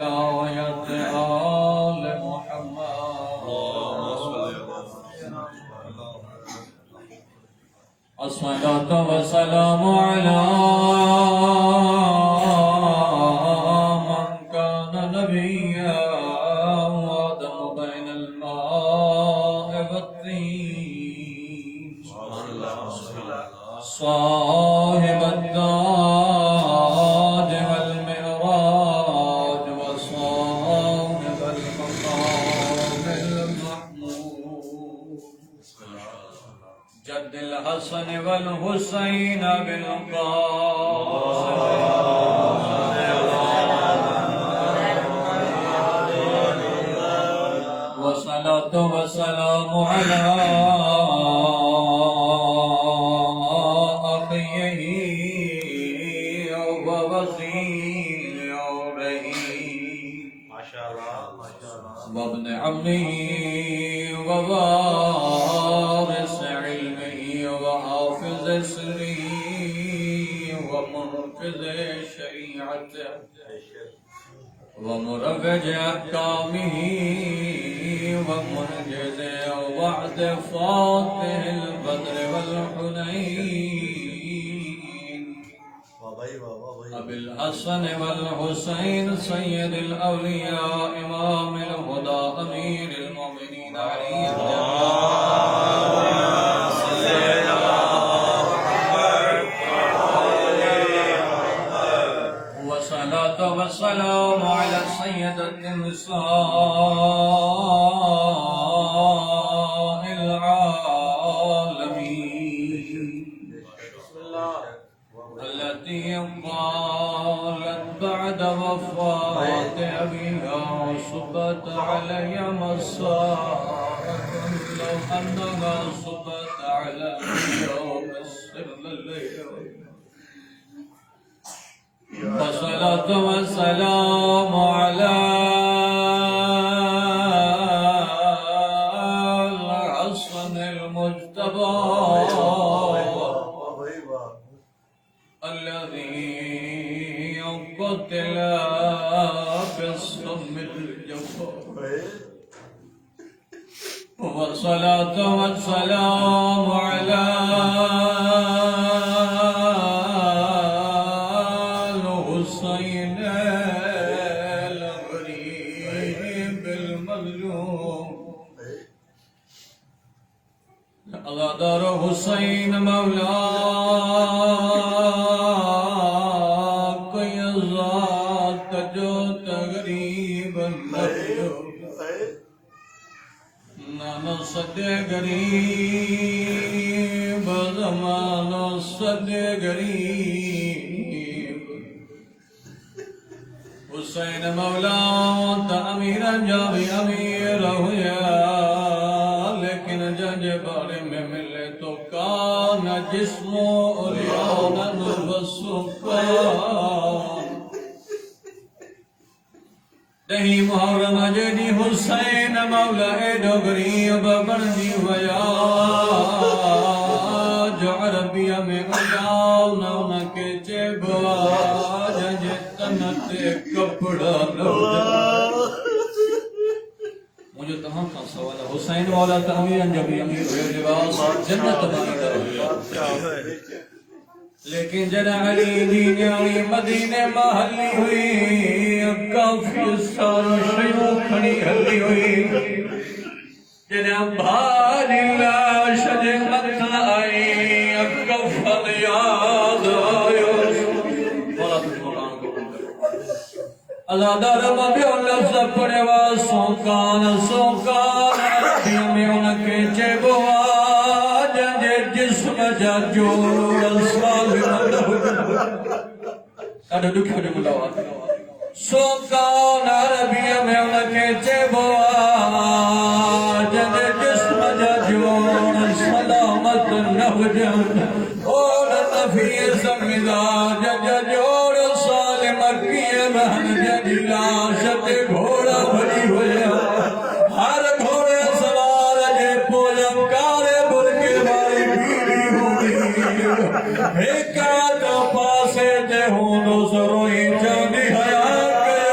हिदायत आल मुहम्मद अस्सलातु वस्सलामु अला मन कान नबिय्या व आदम बैनल मा'i वत्तीन साहिब अद्दाज वल मिराज व साहिब अल मकामिल महमूद जद्दिल हसन वल हुसैन बिल कासिम वस्सलातु वस्सलामु अला वब्न अम्मिही व वारिस इल्मिही व हाफिज़ सिर्रिही व मुहफ़िज़ शरीअतिही व मुरव्विज अहकामिही व मुनजिज़ वअद फ़ातिहिल बद्र वल हुनैन अबिल हसन वल हुसैन सय्यदिल औलिया इमामिल हुदा अमीरिल मोमिनीन वस्सलातु वस्सलामु अला सय्यदतिन निसाइल आलमीन التي قالت بعد وفاة أبيها صبت علي مصائب لو أنها صبت على يوم السر الليل والصلاة والسلام على الحسن المجتبى الذي قتل بالصم الجبار والصلاة والسلام على الحسين الغريب المظلوم أغادر حسين مولاه सदे गरीब ज़मानो सदे गरीब हुसैन मौला अमीर जावी अमीर हुआ लेकिन जज बारे में मिले तो कान जिस्मो उरियान वसुकान दही मुहर्रम जदी हुसैन मौला डोगरी बबरदी वया जो अरबिया में उजाव न उनके चेबा जज तनते कपड़ा मुझे तमाम का सवाल है हुसैन वाला तमीर जबी अमीर हुए लिबास जन्नत बनी लेकिन जरा अली दी न्याणी मदीने में हली हुई काफी सारो शयूं खड़ी हली हुई जरा भारी लाश जे मथा आई कफन याद आयो बोला तो कुरान को अज़ादार मबियो लफ्ज़ पढ़े वा सोकान अरबिया में उनके चेबो जंजे जिस्म जा जोड़ ada dukhyo de mulawat sokan arabiya mein unke chebo jade jism ja joon salamat nahjan aur nafiy samida ja jod salim kiye mahn jadila shat ghoda bhari hoya har ghode sawar je pojam kare burke wali bidi hogi ekad paase je ho dosro hi chandi haya kya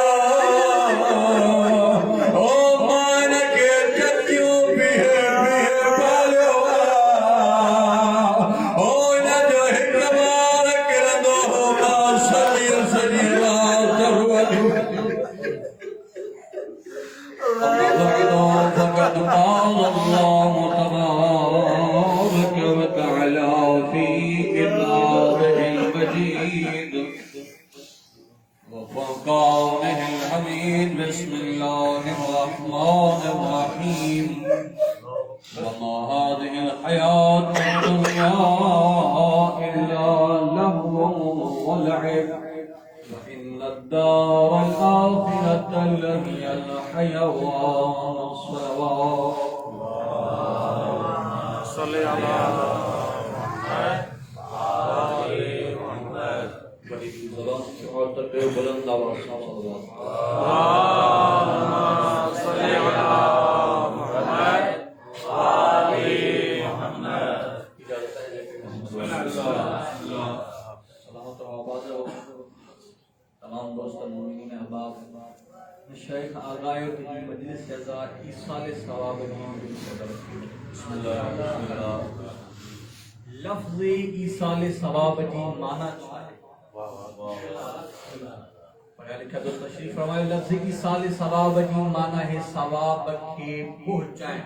فقد قال الله تبارك وتعالى في كتابه المجيد وفرقانه الحميد بسم الله الرحمن الرحيم وما هذه الحياة الدنيا إلا لهو ولعب وإن الدار الآخرة لهي الحيوان الصلوات صل على محمد بلند آواز صل على तमाम दोस्तों मोमिनीन अहबाब शेख आगायो की मजलिस के ज़ात ईसाल सवाब लफ्ज़ ईसाल सवाब जी माना पढ़ा लिखा दोस्त तशरीफ फरमाए लफ्ज़ ईसाल सवाब जी माना है सवाब के पहुंचाएं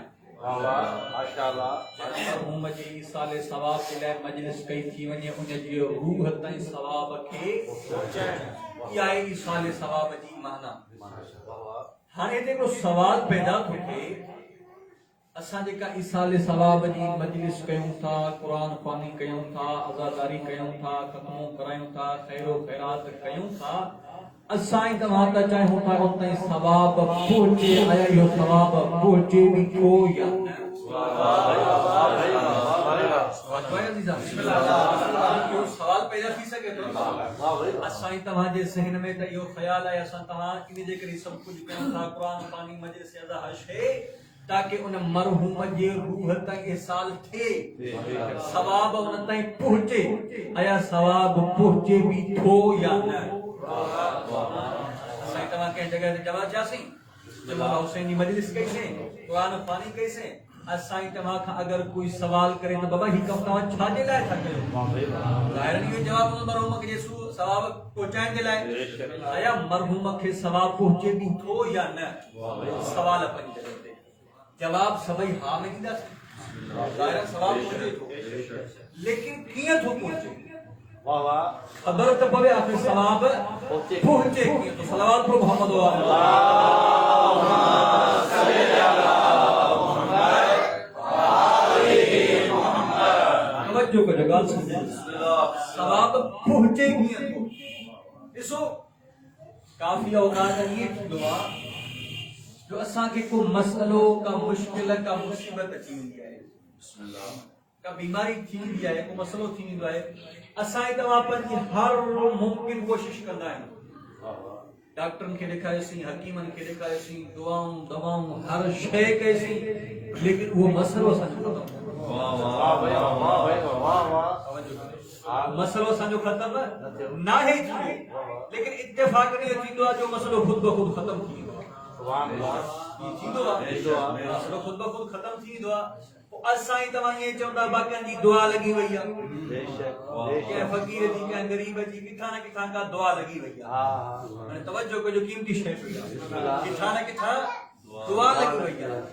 माशाअल्लाह मरहूम जी ईसाल सवाब के लिए मजलिस कई थी वने उन जी रूह ताईं सवाब के पहुंचाएं या ईसाल सवाब जी माना हाने ते को सवाल पैदा थे असा जेका ईसाल सवाब जी मजलिस कयूं था कुरान ख़वानी कयूं था अज़ादारी कयूं था ख़त्मो करायूं था खैरो खैरात कयूं था असाई तव्हां त चाहूं था उते सवाब पहुंचे आया यो सवाब पहुंचे भी को या सवाल पैदा थी सके तो असाई तव्हां जे ज़हन में त यो ख्याल है असा तव्हां इन जे करे सब कुछ कयूं था कुरान ख़वानी मजलिस अज़ा हर शे ताकि उन मरहूम जे रूह ताईं इसाल थे सवाब उन ताईं पहुंचे आया सवाब पहुंचे भी थो या न असाई तव्हां के जगह ते जवाब चासी जब हुसैनी मजलिस कैसे कुरान ख़वानी कैसे असाई तव्हां खां अगर कोई सवाल करे तो बाबा ही कम तव्हां छा जे लाइ था कयो ज़ाहिर इहो जवाब उन मरहूम के सवाब पहुंचाइण जे लाइ आया मरहूम के सवाब पहुंचे भी थो या न सवाल पंज जवाब सभई हा में ॾींदा ज़ाहिर सवाब पहुंचे थो लेकिन कीअं थो पहुंचे वाह वाह खबर तो पवे आखिर सवाब पहुंचे कीअं तो सलावत पढ़ो मोहम्मद तवज्जो कजो ॻाल्हि समझो सवाब पहुंचे कीअं थो ॾिसो काफ़ी औकात ये थींदो आहे जो असा के को मसलो का मुश्किल का मुसीबत अची वेंदी आहे बिस्मिल्लाह का बीमारी थींदी आहे को मसलो थींदो आहे असा तव्हां पंहिंजी हर मुमकिन कोशिश कंदा आहियूं डॉक्टरन के ॾेखारियोसीं हकीमन के ॾेखारियोसीं दुआऊं दवाऊं हर शइ कईसीं लेकिन वो मसलो असांजो मसलो असांजो ख़त्म न आहे लेकिन इत्तेफ़ाक़ ईअं थींदो आहे जो मसलो ख़ुद ब ख़ुद ख़त्म थी वेंदो मसलो ख़ुद ब ख़ुद ख़त्म थी वेंदो आहे असाई तव्हां ईअं चवंदा बाक़ियनि जी दुआ लगी वई आहे कंहिं फ़क़ीर जी कंहिं ग़रीब जी किथां न किथां का दुआ लगी वई आहे हाणे तवज्जो कजो क़ीमती शइ पई आहे किथां न किथां दुआ लगी वई आहे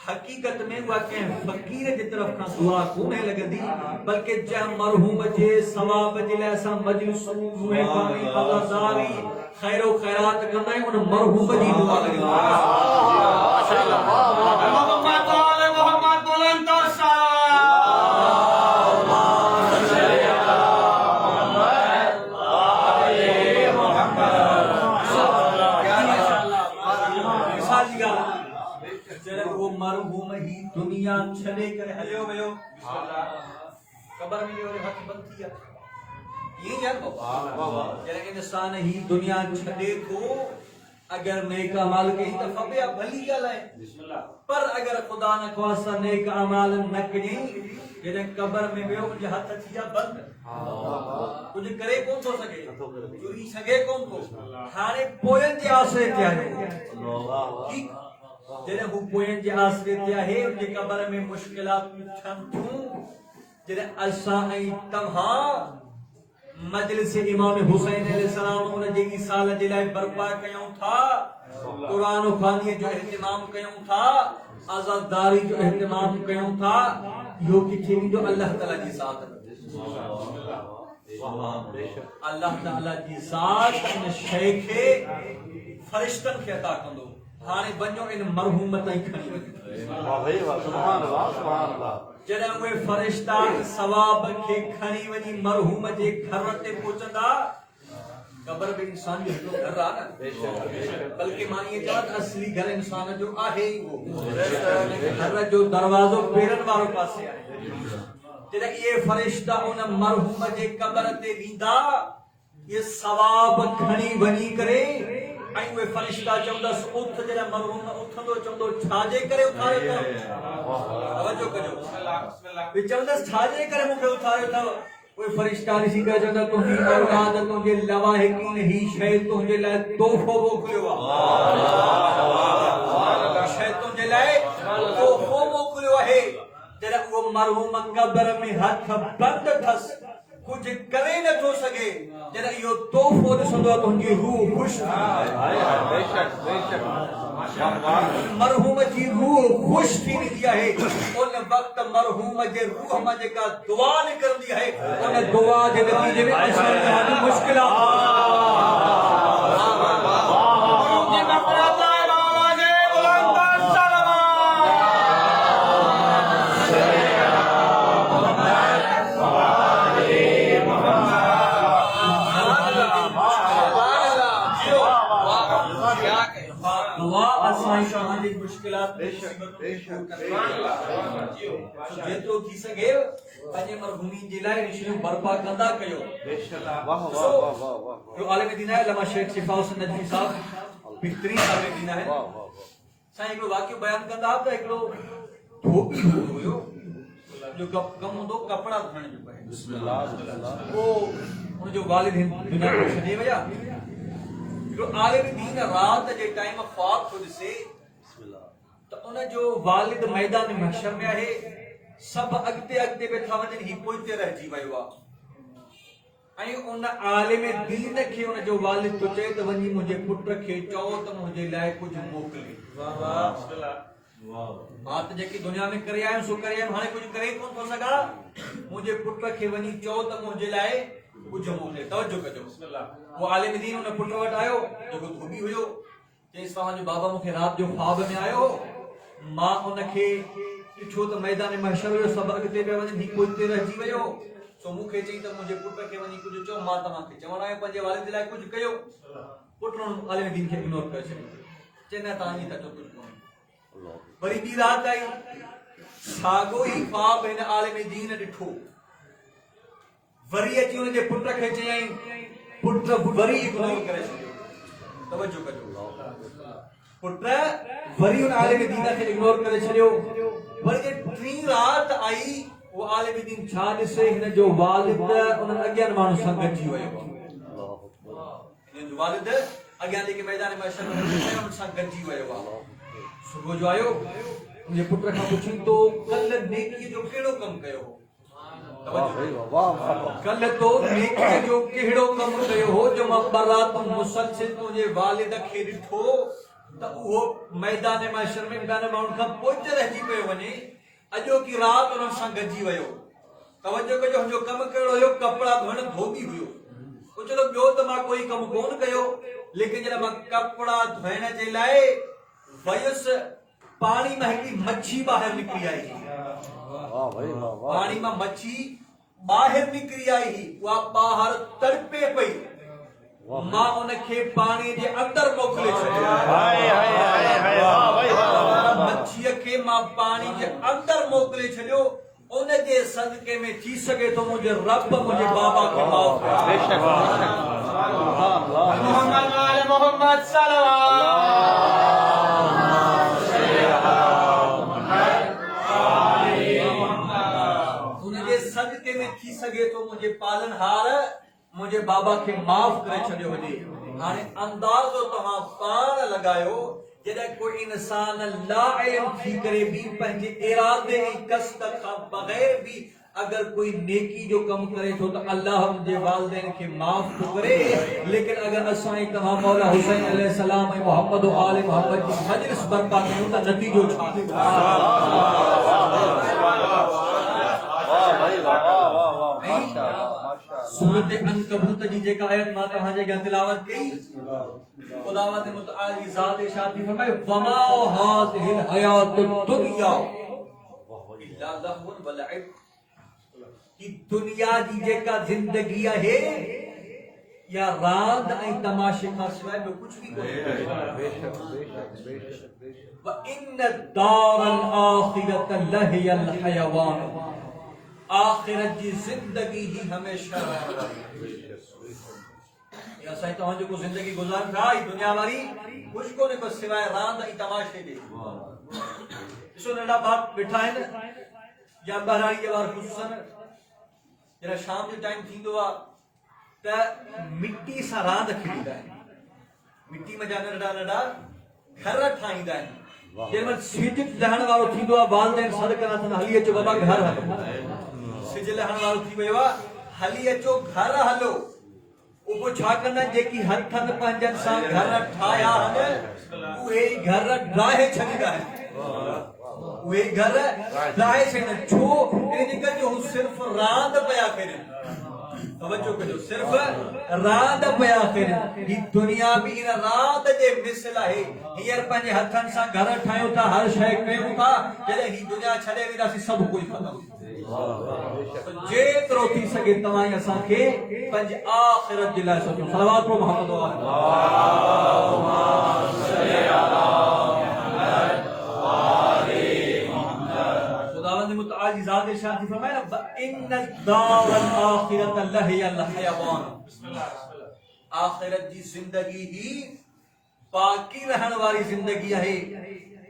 हकीकत में उहा कंहिं फ़क़ीर जे तरफ़ खां दुआ कोन्हे लॻंदी बल्कि जंहिं मरहूम जे सवाब जे लाइ असां मजलिसूं मुहिबानी अज़ादारी खैरो खैरात कंदा आहियूं उन मरहूम जी दुआ लॻंदी माशाअल्लाह मोहम्मद बुलंद मरहूम ही दुनिया छड़े करे हलियो वियो कब्र में वरी हथ बंद थी विया ये यार बाबा जॾहिं इंसान ही दुनिया छड़े थो अगर नेक अमल कई त फबिया भली ॻाल्हि आहे पर अगर खुदा न ख़वासा नेक अमल न कई जॾहिं कब्र में वियो उनजे हथ थी विया बंद कुछ करे कोन थो सघे जुड़ी सघे कोन थो हाणे पोयनि जे आसरे ते आहे जॾहिं हू पोयनि जे आसरे ते आहे उनजे कब्र में मुश्किलात थियनि थियूं जॾहिं असां ऐं तव्हां मजलिस इमाम हुसैन अलैहिस्सलाम उन जे ईसाल जे लाइ बर्पा कयूं था, कुरान ख़वानी जो इहतिमाम कयूं था, आज़ादारी जो इहतिमाम कयूं था, यो किथे जो अल्लाह ताला जी साथ अल्लाह ताला जी ज़ात इन शइ खे फरिश्तन खे अता कंदो। हाणे वञो इन मरहूम ताईं खणी वञो। वाह भाई वाह, सुभान अल्लाह सुभान अल्लाह। जॾहिं उहे फरिश्ता सवाब खे खणी वञी मरहूम जे घर ते पहुचंदा, क़ब्र बि इंसान जो हिकिड़ो घर आहे न, बल्कि मां इएं चवां त असली घर इंसान जो आहे ई उहो घर जो दरवाज़ो पेरनि वारो पासे आहे। जॾहिं इहे फरिश्ता उन मरहूम जे क़ब्र ते वेंदा, ये सवाब खणी वञी करे ऐं उहे फरिश्ता चवंदसि उथ। जॾहिं मरहूम उथंदो चवंदो छाजे करे उथारियो अथव? तवजो कजो, वे चवंदसि छाजे करे मूंखे उथारियो अथव? उहे फरिश्ता ॾिसी करे चवंदा तुंहिंजी औलाद तुंहिंजे लवाहिकीन ही शइ तुंहिंजे लाइ तोहफ़ो मोकिलियो आहे, शइ तुंहिंजे लाइ तोहफ़ो मोकिलियो आहे। जॾहिं उहो मरहूम क़ब्र में हथ बंद अथसि, कुछ करे नथो सघे, जॾहिं इहो तोहफ़ो ॾिसंदो तुंहिंजी रूह ख़ुशि मरहूम जी रूह ख़ुशि थी वेंदी आहे। उन वक़्तु मरहूम जे रूह मां जेका दुआ निकिरंदी आहे, उन दुआ जे नतीजे में असां ॾाढी मुश्किलात जेतिरो थी सघे पंहिंजे मरहूमीन जे लाइ रिश्तूं बर्पा कंदा कयो। जो आलिम दीन है लमा शेख शिफाउस नदवी साहब बेहतरीन आलिम दीन है, साईं हिकिड़ो वाक़ियो बयान कंदा त हिकिड़ो धोबी हुयो जो कमु हूंदो कपिड़ा धोइण जो पए। पोइ उनजो वालिद दुनिया खां छॾे विया। हिकिड़ो आलिम दीन राति जे टाइम ख्वाब थो ॾिसे त उनजो वालिद मैदान महशर में आहे, सभु अॻिते अॻिते वेठा वञनि, ही पोइते रहिजी वियो आहे। ऐं उन आलिम दीन खे उनजो वालिद थो चए त वञी मुंहिंजे पुट खे चओ त मुंहिंजे लाइ कुझु मोकिले। हा त जेकी दुनिया में करे आहियूं सो करे आहियूं, हाणे कुझु करे कोन थो सघां, मुंहिंजे पुट खे वञी चओ त मुंहिंजे लाइ कुझु मोकिले। तवजो कजो, वो आलिम दीन उन पुट वटि आयो जेको धोबी हुयो, चईंसि तव्हांजो बाबा मूंखे राति जो ख्वाब में आयो, मां उनखे ॾिठो त मैदान महशर हुयो, सभु अॻिते पिया वञनि, ही पोइते रहिजी वियो, सो मूंखे चई त मुंहिंजे पुट खे वञी कुझु चओ, मां तव्हांखे चवण आयो पंहिंजे वालिद लाइ कुझु कयो। पुट आलिम दीन खे इग्नोर करे छॾियो, चई न तव्हांजी त कुझु कोन्हे। वरी ॿी राति आई, साॻियो ई ख्वाब हिन आलिम दीन ॾिठो। वरी अची हुनजे पुट खे चयईं, पुट वरी इग्नोर करे छॾियो। तवजो कजो, पुट वरी उन आलिम दीन खे इग्नोर करे छॾियो। वरी टी राति आई, वो आलिम दीन छा ॾिसे, हिन जो वालिद उन्हनि अॻियां माण्हू सां गॾिजी वियो। हिन जो वालिद अॻियां जेके मैदान महशर में उन्हनि सां गॾिजी वियो आहे। सुबुह जो आयो, मुंहिंजे पुट खां पुछी तो कल्ह नेकीअ जो कहिड़ो कमु कयो हो? कल्ह तो नेकीअ जो कहिड़ो कमु कयो हो जो मां बरात मुसलसिल तुंहिंजे वालिद खे ॾिठो त उहो मैदान महशर में ॿियनि माण्हुनि खां पोइ रहिजी पियो वञे, अॼोकी राति उन्हनि सां गॾिजी वियो। तवजो कजो, हुनजो कमु कहिड़ो हुयो? कपिड़ा धोइण धोबी हुयो। चलो ॿियो त मां कोई कमु कोन कयो, लेकिन जॾहिं मां कपिड़ा धोइण जे लाइ वयुसि, पाणी मां हिकिड़ी मच्छी ॿाहिरि निकिरी आई। पाणी मां मच्छी ॿाहिरि निकिरी आई, उहा ॿाहिरि तड़पे पई। मां उनखे पाणी जे अंदरि मोकिले छॾियो। मच्छीअ खे मां पाणी जे अंदरि मोकिले छॾियो। उनजे सदके में थी सघे तो मुझे रब मुझे बाबा के माफ करे। मोहम्मद वाले मोहम्मद उनजे सदके में थी सघे तो मुझे पालनहार मुझे बाबा के माफ करे छॾियो वञे। हाणे अंदाज़ो तव्हां पाण लॻायो, जॾहिं कोई इंसान ला इल्म थी करे भी पंहिंजे इरादे ऐं कस्त खां बग़ैर भी अगर कोई नेकी जो कम करे तो अल्लाह जे वालिदैन के माफ तो करे, लेकिन अगर असाई तमाम मौला हुसैन अलैहि सलाम ऐं मोहम्मद और आले मोहम्मद की मजलिस बर्पा कयूं त नतीजो छा थींदो? सूरत अनकबूत जी जेका आयत मां तव्हां जे अॻियां तिलावत कई, खुदावंद मुतआल जी ज़ात इरशाद थी फरमाए वमा हाज़िहिल हयातुद दुनिया इल्ला लहवुन व लइब। कि दुनिया जी जेका जिंदगी है या रांद ऐं तमाशे खां सवाइ ॿियो कुछ भी कोन्हे। व इन दारल आखिरत लहियल हयवान। आखिरत जी जिंदगी ही हमेशा रहण वारी है। या साईं तव्हां जेको जिंदगी गुज़ारन था ई दुनिया वारी कुछ कोन्हे बस सिवाय रांद ऐं तमाशे जे। ॾिसो नंढा ॿार वेठा आहिनि या ॿारहाणी जे ॿार ख़ुशूसन जॾहिं शाम जो टाइम थींदो आहे त मिट्टी सां रांद खेॾींदा आहिनि। मिट्टी में जा नंढा नंढा घर ठाहींदा आहिनि। जंहिंमहिल सिज लहण वारो थींदो आहे वालिदैन सॾ कंदा अथनि हली अचो बाबा घर हलो। सिज लहण वारो थी वियो आहे हली अचो घर हलो। उहो छा कंदा आहिनि जेकी हथनि पंहिंजनि सां घर ठाहिया आहिनि उहे घर ड्राहे छॾींदा आहिनि। उहे घर ड्राहे छॾींदा आहिनि। छो? इन करे जो हू सिर्फ़ रांद पिया कनि। तवज्जो कजो, सिर्फ रांद पिया कनि। ही दुनिया भी इन रांद जे मिसल आहे। हींअर पंहिंजे हथनि सां घर ठाहियूं था, हर शइ कयूं था, जॾहिं ही दुनिया छॾे वेंदासीं सभु कुझु ख़तमु। जेतिरो थी सघे तव्हां असांखे पंहिंजी आख़िरत जे लाइ सोचो। सलवात पढ़ो मोहम्मद खुदावंद मुतआल जी ज़ात इरशाद थी फरमाए न इन दारल आखिरत लहियल हयवान। आखिरत जी जिंदगी ही बाकी रहण वारी जिंदगी आहे।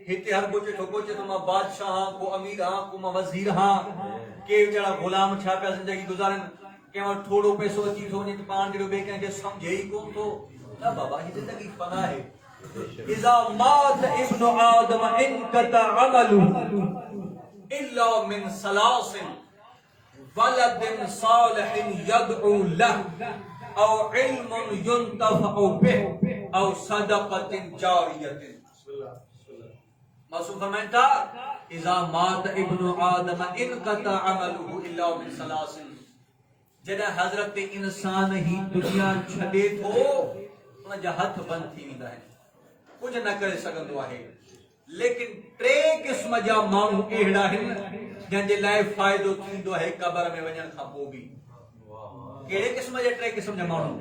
हिते हर को चए तो मां बादशाह हां, को अमीर हां, को मां वज़ीर हां, के वीचारा गुलाम छा पिया जिंदगी गुज़ारनि। कंहिं वटि थोरो पैसो अची थो वञे त पाण जहिड़ो ॿिए कंहिंखे सम्झे ई कोन थो। न बाबा ही जिंदगी फना आहे। इज़ा मात इब्नु आदम इनक़ता अमलुहु इल्ला मिन सलासिन वलदिन सालिहिन यदउ लहु औ इल्मुन युंतफ़उ बिहि औ सदक़तिन जारियतिन। मासूम फरमाइनि था इज़ा मात इब्नु आदम इनक़ता अमलुहु इल्ला मिन सलासिन। जॾहिं हज़रत इंसान ही दुनिया छॾे थो उन जा हथ बंदि थी वेंदा आहिनि, कुझु न करे सघंदो आहे। लेकिन टे क़िस्म जा माण्हू अहिड़ा आहिनि जंहिंजे लाइ फ़ाइदो थींदो आहे कब्र में वञण खां पोइ बि। कहिड़े क़िस्म जा टे क़िस्म जा माण्हू?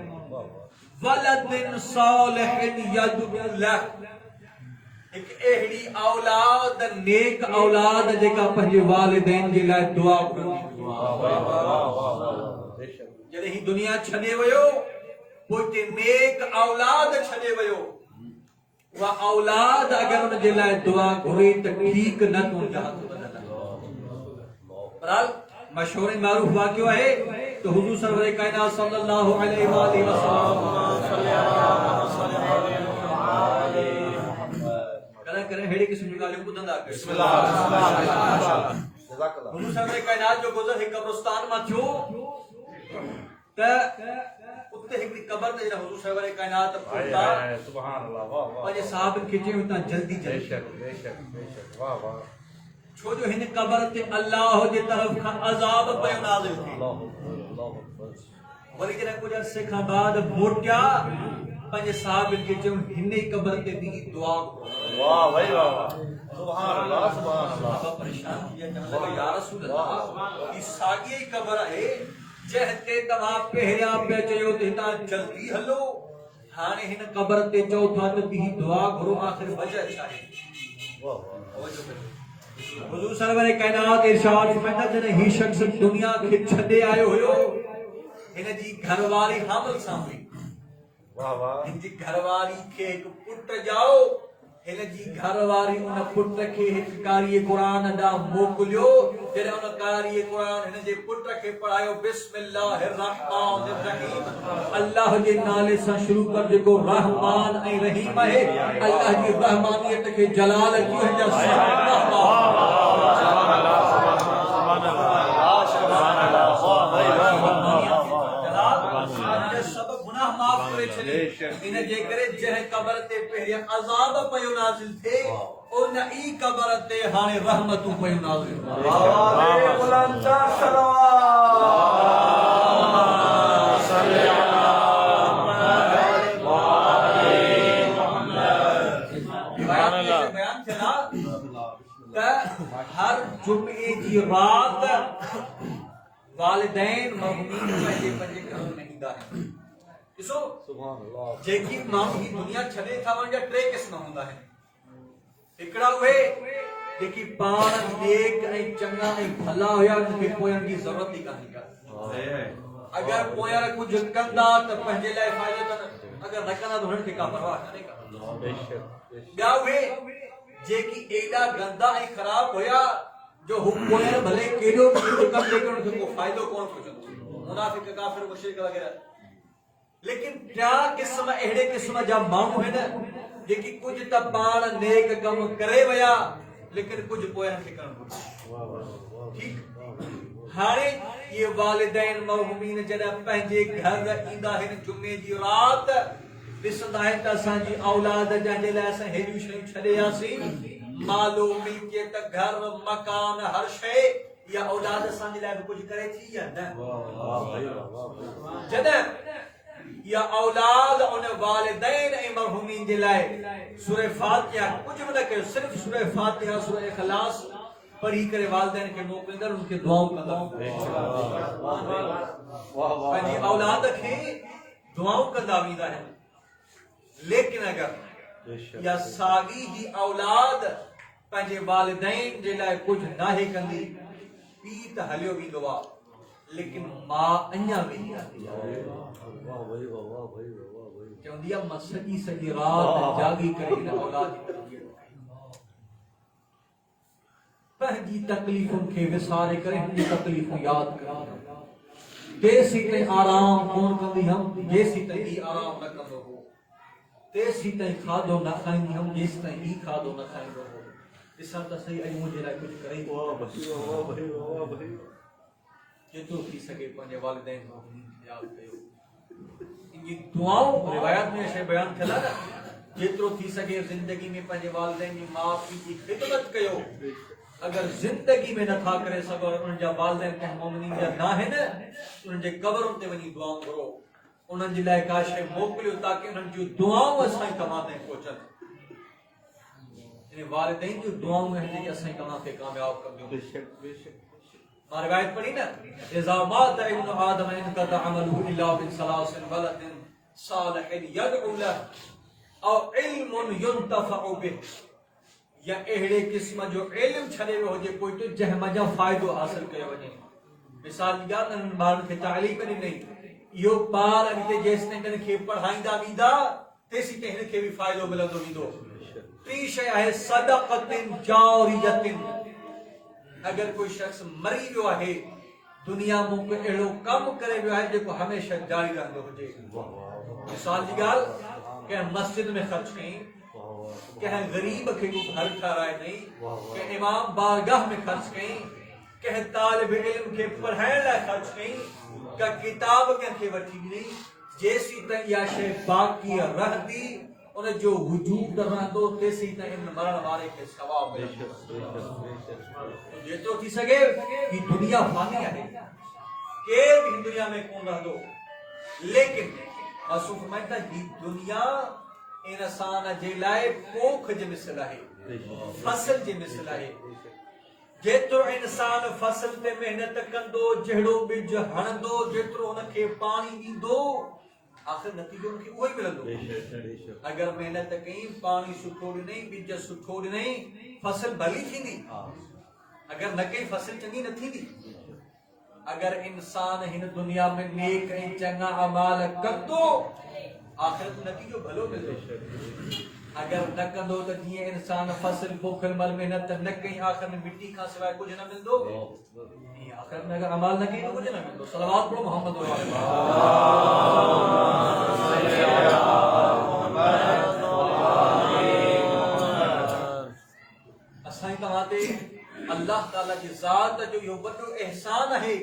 वलदिन सालिहिन यदउ लहु। एक अहिड़ी औलाद, नेक औलाद जेका पंहिंजे वालिदैन जे लाइ दुआ कंदी। जॾहिं ही दुनिया छॾे वियो पोइ हिते नेक औलाद छॾे वियो। उहा औलाद अगर उन जे लाइ दुआ घुरे त ठीक न तो हथ बदल। बहरहाल मशहूर मारूफ वाक़ियो आहे तो हुजूर सरवर कायनात सल्लल्लाहु अलैहि वसल्लम करे हेड़ी किस्म जी ॻाल्हियूं ॿुधंदा कयो। हुजूर सरवर कायनात जो गुज़र हिकु कब्रिस्तान मां थियो त उते हिकड़ी कब्र ते हुजूर सरवर कायनात पहुता। सुभान अल्लाह, वाह वाह। पंहिंजे साहबनि खे चयो हितां जल्दी बेशक बेशक बेशक, वाह वाह। छो जो हिन कब्र ते अल्लाह जे तरफ खां अज़ाब पियो नाज़िल थिए। वरी जॾहिं कुझु अरसे खां बाद मोटिया पंहिंजे साहबनि खे चयो हिन ई कब्र ते बि दुआ करो। वाह भाई वाह वाह, सुभान अल्लाह सुभान अल्लाह। परेशान थी विया, चवण लॻा या रसूल अल्लाह ही साॻी ई कब्र आहे जंहिं ते तव्हां पहिरियां पिया चयो त हितां जल्दी हलो, हाणे हिन कब्र ते चओ था त बि दुआ घुरो, आख़िर वजह छा आहे? हुजूर सरवर कायनात इरशाद फरमाईंदा जॾहिं ही शख्स दुनिया खे छॾे आयो हुयो हिन जी घरवारी हामिल सां हुई। वाह वाह। हिन जी घरवारी खे हिकु पुट ॼाओ। हिन जी घरवारी उन पुट खे हिकु कारी क़ुरान ॾांहुं मोकिलियो। जॾहिं उन कारी क़ुरान हिन जे पुट खे पढ़ायो बिस्मिल्लाहिर रहमानिर रहीम, अल्लाह जे नाले सां शुरू कर जेको रहमान ऐं रहीम आहे। अल्लाह जी रहमानियत खे जलाल ॾियो। हिन जा इन जे करे जह कब्र ते पहिरिया अज़ाब पयो नाज़िल थे उन ई कब्र ते हाणे रहमतूं पयो नाज़िल वाह बुलंद सलवात सल्ले अला बयान चला त हर जुमे जी रात वालिदैन मरहूमीन पंहिंजे पंहिंजे घर में ईंदा आहिनि ॾिसो जेकी माण्हू ही दुनिया छॾे था वञनि जा टे क़िस्म हूंदा आहिनि हिकिड़ा उहे जेकी पाण नेक ऐं चङा ऐं भला हुया उनखे पोयनि जी ज़रूरत ई कान्हे का अगरि पोयां कुझु कंदा त पंहिंजे लाइ फ़ाइदो अथनि अगरि न कंदा त हुननि खे का परवाह कान्हे का ॿिया उहे जेकी एॾा गंदा ऐं ख़राब हुया जो पोयां भले केॾो बि कम लेकिन उनखे को फ़ाइदो कोन पहुचंदो मुनाफ़िक काफ़िर मुशरिक वग़ैरह लेकिन टिया क़िस्म अहिड़े क़िस्म जा माण्हू आहिनि जेकी कुझु त पाण नेक कम करे विया लेकिन कुझु पोयां खे करणु घुरिजे ठीकु हाणे ये वालिदैन मरहूमीन जॾहिं पंहिंजे घर ईंदा आहिनि जुमे जी राति ॾिसंदा आहिनि त असांजी औलाद जंहिंजे लाइ असां हेॾियूं शयूं छॾे वियासीं मालो मिल्कियत घर मकान हर शइ या औलाद असांजे लाइ बि कुझु करे थी या न जॾहिं या औलाद उन वालिदैन ऐं मरहूमीन जे लाइ सूरह फातिहा कुझु बि न कयो सिर्फ़ सूरह फातिहा सूरह इख़लास पढ़ी करे वालिदैन खे मोकिलींदड़ उनखे दुआऊं कंदा पंहिंजी औलाद खे दुआऊं कंदा वेंदा आहिनि लेकिन अगर या साॻी ही औलाद पंहिंजे वालिदैन जे लाइ कुझु नाहे कंदी पीउ त हलियो वेंदो आहे लेकिन मां अञा वेंदी आहे चवंदी आहे मां सॼी सॼी राति जागी करे हिन औलाद जी तरबियत पंहिंजी तकलीफ़ुनि खे विसारे करे हिन तकलीफ़ूं यादि कयां तेसीं ताईं आराम कोन कंदी हुअमि जेसीं ताईं ही आराम न कंदो हो तेसीं ताईं खाधो न खाईंदी हुअमि जेसीं ताईं ही खाधो न खाईंदो हो ॾिसां त सही अॼु मुंहिंजे लाइ कुझु करे जेतिरो थी सघे पंहिंजे वालिदैन खे यादि कयो इन जी दुआऊं रिवायत में शइ बयान थियल आहे न जेतिरो थी सघे ज़िंदगी में पंहिंजे वालिदैन जी माउ पीउ जी ख़िदमत कयो अगर जिंदगी में नथा करे सघो उन जा वालिदैन कंहिं मोमिनीन जा न आहिनि उन जे कब्रुनि ते वञी दुआऊं करो उन्हनि जे लाइ का शइ मोकिलियो ताकि उन्हनि जूं दुआऊं असांजी तव्हां ताईं पहुचनि इन वालिदैन जूं दुआऊं आहिनि जेके असांजी तव्हां खे कामयाब कंदियूं मां रिवायत पढ़ी न इज़ा मात इब्नु आदम इनक़ता अमलुहु इल्ला बिन सलासिन वलदिन सालिहिन यदउ लहु औ इल्मुन युंतफ़उ बिहि या अहिड़े क़िस्म जो इल्म छॾे वियो हुजे कोई तो जंहिं मां फ़ाइदो हासिल कयो वञे मिसाल जी ॻाल्हि नंढनि ॿारनि खे तालीम ॾिनई इहो ॿार अॻिते जेसिताईं हिन खे पढ़ाईंदा वेंदा तेसीं ताईं हिन खे बि फ़ाइदो मिलंदो वेंदो टी शइ आहे सदक़तिन जारियतिन अगर कोई शख्स मरी वियो आहे दुनिया में कोई अहिड़ो कमु करे वियो आहे जेको हमेशह जारी रहंदो हुजे मिसाल जी ॻाल्हि कंहिं मस्जिद में ख़र्च कई कंहिं गरीब खे घर ठाराए ॾई कंहिं इमाम बारगाह में ख़र्च कई कंहिं तालिब इल्म खे पढ़ाइण लाइ ख़र्च कई का किताब कंहिंखे वठी ॾिनी जेसीं ताईं इहा शइ बाक़ी रहंदी उन जो वजूद रहंदो तेसीं ताईं मरण वारे खे सवाब मिलंदो जेतिरो थी सघे ही दुनिया फानी आहे केर बि हिन दुनिया में कोन रहंदो लेकिन रसूल फरमाईंदा ही दुनिया इंसान जे लाइ पोख जे मिसल आहे फसल जे मिसल आहे जेतिरो इंसान फसल ते मेहनत कंदो जहिड़ो ॿिज हणंदो जेतिरो हुनखे पाणी ॾींदो आख़िर नतीजो उनखे उहो ई मिलंदो अगर मेहनत कई पाणी सुठो ॾिनई ॿिज सुठो ॾिनई फसल भली थींदी अगर न कई फसल चङी न थींदी अगर इंसान हिन दुनिया में नेक ऐं चङा अमाल कंदो आखिरत नतीजो भलो मिलंदो अगर न कंदो त जीअं इंसान फसल पोखियल मल मेहनत न कई आखिर में मिट्टी खां सवाइ कुझु न मिलंदो आखिर में अगर अमाल न कई त कुझु न मिलंदो सलवात पढ़ो मोहम्मद असां तव्हां ते अल्लाह ताला जी ज़ात जो इहो वॾो एहसान आहे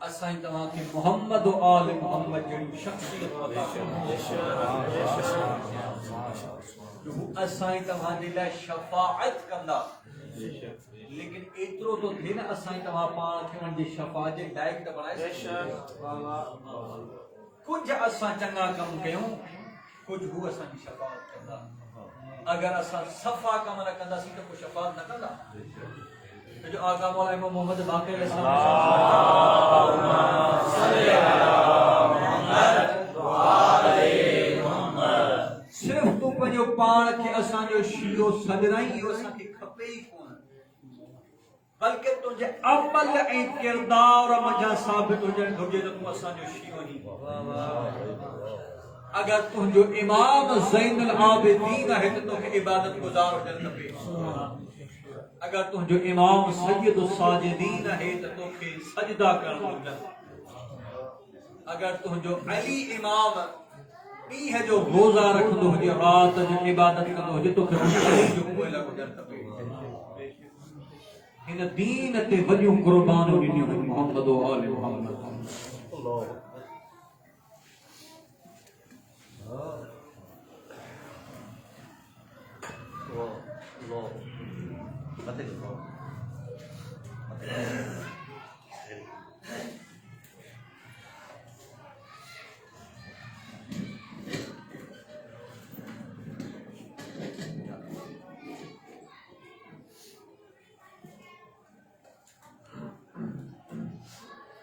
असां तव्हां खे मोहम्मद व आल मोहम्मद जहिड़ी शख्सियत अता कयूं असां तव्हां जे लाइ शफाअत कंदा लेकिन एतिरो तो थे न असां तव्हां पाण खे उन जी शफाअत जे लाइक़ त बणाए कुछ असां चङा कम कयूं कुछ हू असां जी शफाअत कंदा अगर असां सफ़ा कम न कंदासीं त को शफाअत न कंदा जो आका मौला इमाम मोहम्मद बाक़र सिर्फ तू पंहिंजो पाण खे असांजो शीरो सजराई इहो असांखे खपे ई कोन बल्कि तुंहिंजे अमल ऐं किरदार मज़ा साबित हुजणु घुरिजे त तूं असांजो शीरो नी अगर तुंहिंजो इमाम ज़ैनुल आबिदीन आहे त तोखे इबादत गुज़ार हुजणु खपे अगर तुंहिंजो इमाम सय्यदुस साजिदीन आहे त तोखे सजदा करणु घुरिजनि अगर तुंहिंजो अली इमाम ॾींहं जो रोज़ा रखंदो हुजे राति जो इबादत कंदो हुजे तोखे अली जो कोयल हुजणु खपे हिन दीन ते वॾियूं क़ुर्बानियूं ॾिनियूं मोहम्मद व आल मोहम्मद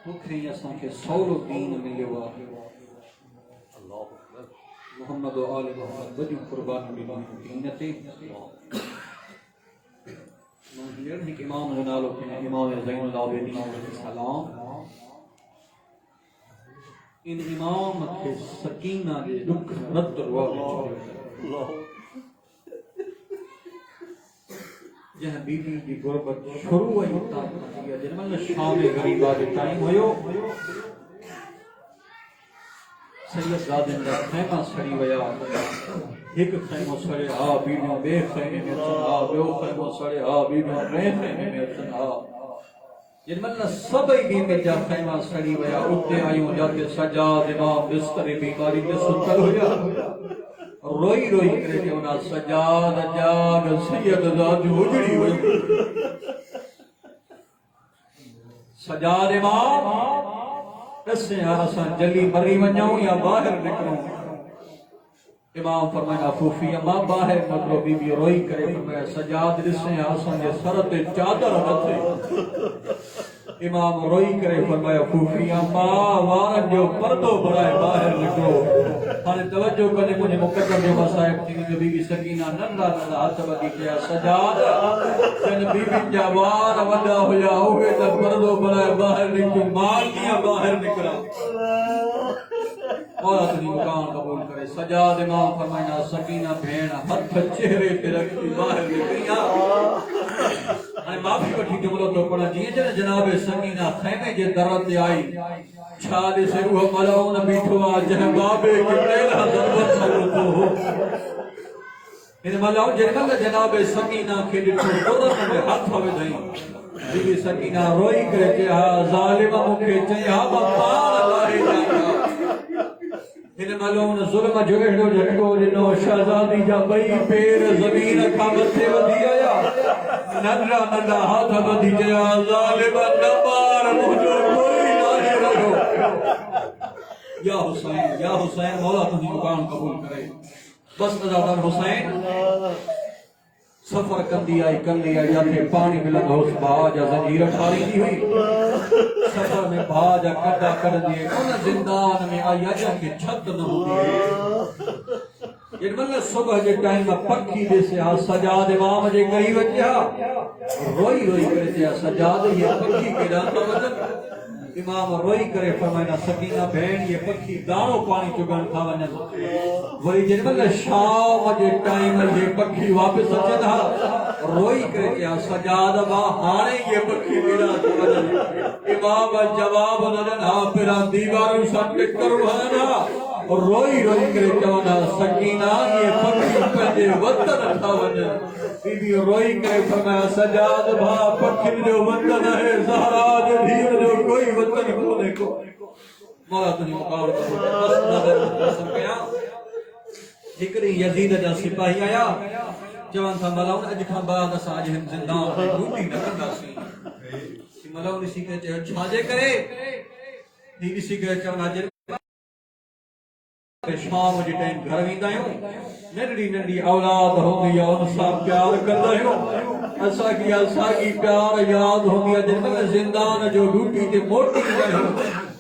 तोखे असांखे सवलो दीन मिलियो आहे मोहम्मद व आल मोहम्मद वॾियूं क़ुर्बानियूं ॾिनियूं दीन ते हिकु इमाम जो नालो इमाम ज़ैनुल आबिदीन अलैहिस्सलाम इन इमाम खे सकीना जे दुख रत जंहिं बीबी जी गुरबत शुरू हुई उतां थी जंहिं महिल शाम ग़रीबा जो टाइम हुयो सैयद ज़ादिन जा ख़ैमा सड़ी विया हिकु ख़ैमो सड़े हा बीबियूं ॿिए ख़ैमे में अचनि हा ॿियो ख़ैमो सड़े हा बीबियूं ॿिए ख़ैमे में अचनि हा जंहिं महिल सभई बीबी जा ख़ैमा सड़ी विया उते आयूं जिते सजाद इमाम बिस्तरे बीमारी ते सुतल हुया रोई रोई करे चवंदा सजाद जाग सैयद ज़ादियूं उजड़ी वई सजाद इमाम ॾसे असां जल्दी मरी वञूं या ॿाहिरि निकिरूं इमाम फरमाया फूफी अम्मा ॿाहिरि निकिरो बीबी रोई करे फरमाया सजाद ॾिसे असांजे सर ते चादर न थिए इमाम रोई करे फरमाया फूफी अम्मा वारनि जो पर्दो भराए ॿाहिरि निकिरो हाणे तवजो कने मुंहिंजे मुक़दम जो मसाइब थी जो बीबी सकीना नंढा नंढा हथ वधी चया सजाद जन बीबी जा वार वॾा हुया उहे त पर्दो भराए ॿाहिरि निकितो माल कीअं ॿाहिरि निकिरा मौला तुंहिंजी मुकान क़बूल करे सजाद इमाम फरमाया सकीना भेण हथ चेहरे ते रखी ॿाहिरि निकिरी हाणे माफ़ी वठी जुमिलो थो पढ़ा जीअं जन जनाब सकीना ख़ैमे जे दर ते आई छा ॾिसे उहो मलाउन बीठो आहे जंहिं बाबे खे पहिरां ज़रूरत लॻो हो हिन मलाउन जंहिं महिल जनाब सकीना खे ॾिठो तुरंत में हथ विधई बीबी सकीना रोई करे चया ज़ालिम मूंखे चया मां पाण लाहे ॼाणा हिन मलाउन ज़ुल्म जो अहिड़ो झटको ॾिनो शहज़ादी जा ॿई पेर ज़मीन खां मथे वधी आया नंढा नंढा हथ वधी चया ज़ालिम न मार मुंहिंजो कोई नाहे रहियो या हुसैन मौला तुंहिंजी मुकान क़बूल करे बस अज़ादार हुसैन सफ़र कंदी आई जाते पानी मिलंदो हुस भाउ जा ज़ंजीर ठारींदी हुई सफ़र में भाउ जा कॾा कढंदी उन ज़िंदान में आई अॼु खे छत न हूंदी जेॾीमहिल सुबुह जे टाइम पखी ॾिसे हा सजाद इमाम जे कई वॼा रोई रोई करे चया सजाद ये पखी केॾां था वञनि इमाम रोई करे फरमाइना सकीना भेण ये पखी दाणो पाणी चुगण था वञनि वरी जेॾीमहिल शाम जे टाइम ये पखी वापसि अचनि हा रोई करे चया सजाद भाउ हाणे ये पखी केॾां था वञनि इमाम जवाब न ॾिना पहिरां दीवारुनि सां टिकर हणनि हा और रोई रोई करे चवंदा सकीना ये पखी पंहिंजे वतन था वञनि बीबी रोई करे फरमाया सजाद भा पखिन जो वतन है ज़हरा जे धीअ जो कोई वतन कोन्हे को मौला तुंहिंजी मुक़ाम बस नज़र कसम कयां हिकिड़ी यज़ीद जा सिपाही आया चवनि था मलाउन अॼु खां बाद असां अॼु हिन ज़िंदा में ड्यूटी न कंदासीं मलाउन ॾिसी करे चयो छाजे करे ही ॾिसी करे चवंदा शाम जे टाइम घर वेंदा आहियूं नंढड़ी नंढड़ी औलाद हूंदी आहे उन सां प्यार कंदा आहियूं असांखे असांजी प्यार यादि हूंदी आहे जॾहिं ज़िंदान जो ड्यूटी ते मोटींदा आहियूं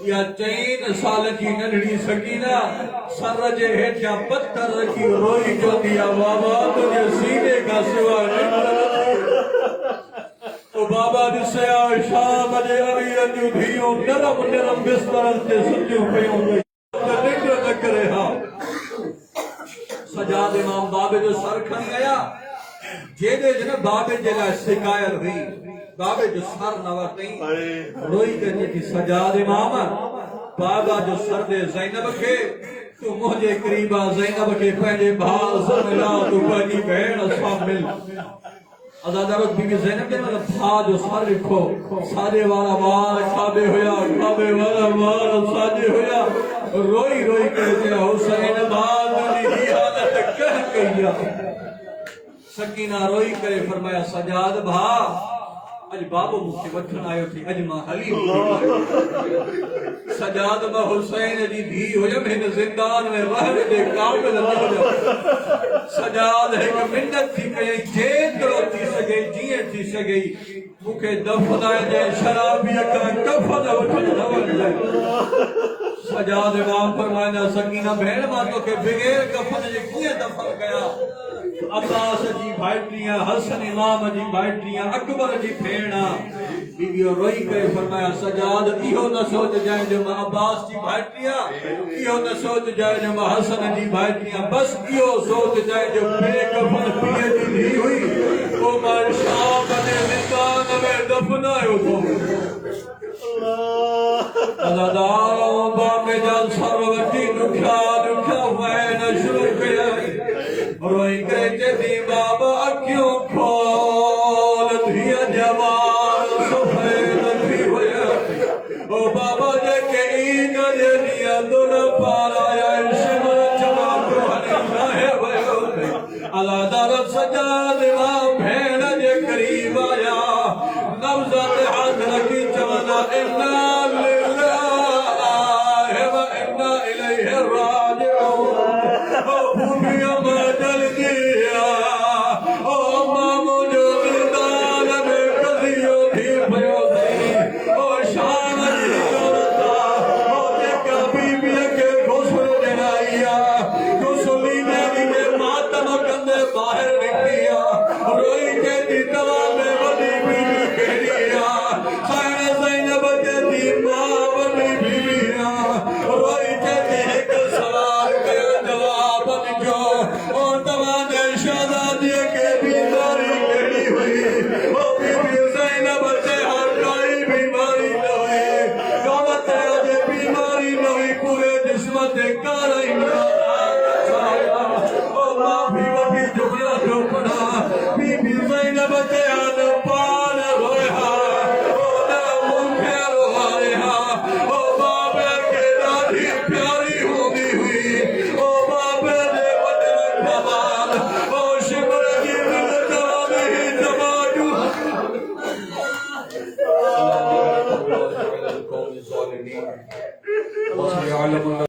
या 4 साल जी नंढड़ी सकीना सर जे हेठियां पत्थर रखी रोई चवंदी आहे बाबा तुंहिंजे सीने खां सवाइ तो बाबा ॾिसे शाम जे अमीरनि जूं धीअरूं नरम नरम बिस्तरनि ते सुतियूं पियूं करे हा सजाद इमाम बाबे जो सर खणी आया जेदे जन बाबे जे लाइ शिकायत हुई बाबे जो सर न वरतई रोई करे थी सजाद इमाम बाबा जो सर दे ज़ैनब खे तू मुझे करीबा ज़ैनब के पंहिंजे भाउ सां मिला तू पंहिंजी भेण सां मिल अदादारत बीबी ज़ैनब के मतलब भाउ जो सर लिखो साजे वाला वार खाबे हुया खाबे वाला वार साजे हुया रोई रोई कहते हुसैन बात दी हालत कह कहिया सकीना रोई करे फरमाया सजाद भा अज बाबू मुझे वठन आयो थी अज मां हली सजाद मां हुसैन जी धी हुयम हिन ज़िंदान में रहण दे काबिल न हुयो सजाद एक मिन्नत थी कई जेतिरो थी सके जीअं थी सके मूंखे दफ़नाए जे शराबी का कफन वठण न वञे सजाद इमाम फरमाया सकीना भेण मां तोखे बगैर कफन जे कीअं दफ़न कया अब्बास जी भाइटियां हसन इमाम जी भाइटियां अकबर जी भेण बीबी रोई करे फरमाया सजाद इहो न सोच जाए जो मां अब्बास जी भाइटियां इहो न सोच जाए जो मां हसन जी भाइटियां बस इहो सोच जाए जो बेकफन पीए जी धी हुई वो मां शाम जे निशान में दफनायो थो अल्लाह बाबे जा सरवती दुखा दुखा वैन शुरू कया रोई करे चेती बाबा अखियों खोल धिया जवान सफेद थी हुया ओ बाबा जेके ईद जे ॾींहुं दुर पाराया शिमर चमाटो हणी लाहे वियो अला दर सजाद इमाम भेण जे करीब आया नब्ज़ ते हथ रखी चवंदा इन्ना लिल्लाहि व इन्ना इलैहि राजिऊन ओ भूमिया बदल दिया ओ मामू जो ज़िंदान में कसियो थी पियो ओ शाम जी औरता ओ जेका बीबीअ खे घुसर ॾिनाइया घुसली ॾिनी के मातम कंदे ॿाहिरि निकिती रोई के दी तवा में वॾी बीबी कहिड़ी खाइण ज़ैनब के दी मां वॾी बीबी रोई के दी हिकु सवाल कयो जवाब ॾिजो ओ तव्हांजे शहज़ादीअ खे बीमारी कहिड़ी हुई ओ बीबी ज़ैनब ते हर काई बीमारी न हुई कम ते अॼु बीमारी न हुई पूरे जिस्म ते काराई न ओ मां भी वॾी जुमला जो पढ़ा बीबी ज़ैनब ते हर पार रोया ओ न मूंखे रोया ओ बाबे खे ॾाढी प्यारी हूंदी हुई ओ बाबे जे वॾनि कमाल ओ शिमर जी जवानी जवाजू अल्लाह